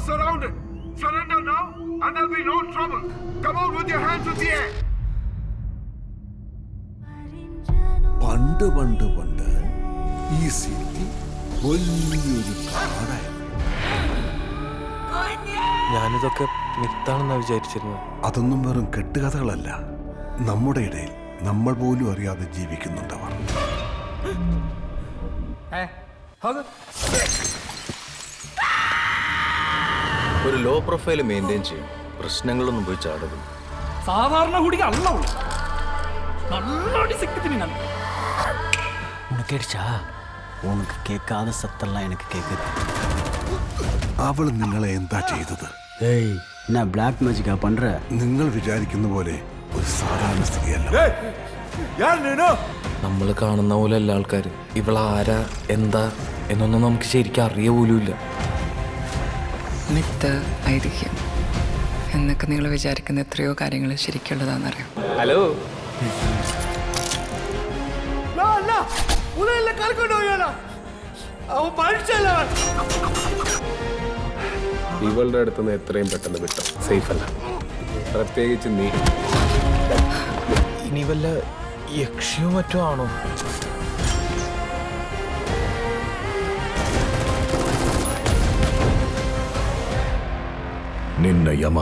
surrounded. Surrender now, and there'll be no trouble. Come out with your hands in the air. പണ്ട് ഈ city വലിയൊരു കാടായിരുന്നു. ഞാനിതൊക്കെ മിത്താണെന്നാ വിചാരിച്ചിരുന്നത്. അതൊന്നും വെറും കെട്ടുകഥകളല്ല. നമ്മുടെ ഇടയിൽ നമ്മൾ പോലും അറിയാതെ ജീവിക്കുന്നുണ്ടവർ. ഒരു ലോ പ്രൊഫൈൽ മെയിൻറ്റെയിൻ ചെയ്യും. പ്രശ്നങ്ങളൊന്നും പോയി ചാടരുത്. சாதாரண குடிக்க அல்ல நல்ல சிக்கத்தினி நான் உனக்கு கேடுச்சா? உனக்கு கேட்காத சத்தெல்லாம் எனக்கு கேட்குது. അവൾ നിങ്ങളെ എന്താ ചെയ്തത്? ஏய் என்ன பிளாக் மேஜிக்கா பண்ற? നിങ്ങൾ വിചാരിക്കുന്ന പോലെ ഒരു സാധാരണ സ്ത്രീയല്ല. നമ്മൾ കാണുന്ന പോലെ അല്ല ആൾക്കാർ. ഇവളാരാ എന്താ എന്നൊന്നും നമുക്ക് ശരിക്കും അറിയ പോലുമില്ല. മിത്ത്, ഐതിഹ്യം എന്നൊക്കെ നിങ്ങൾ വിചാരിക്കുന്ന എത്രയോ കാര്യങ്ങൾ ശരിക്കുള്ളതാണെന്നറിയാം. ഹലോ, ഇവളുടെ അടുത്തുനിന്ന് എത്രയും പെട്ടെന്ന് വിട്ടോ. സേഫ് അല്ല, പ്രത്യേകിച്ച് നീ. ഇനി വല്ല യക്ഷിയോ മറ്റോ ആണോ? നിന്ന യമ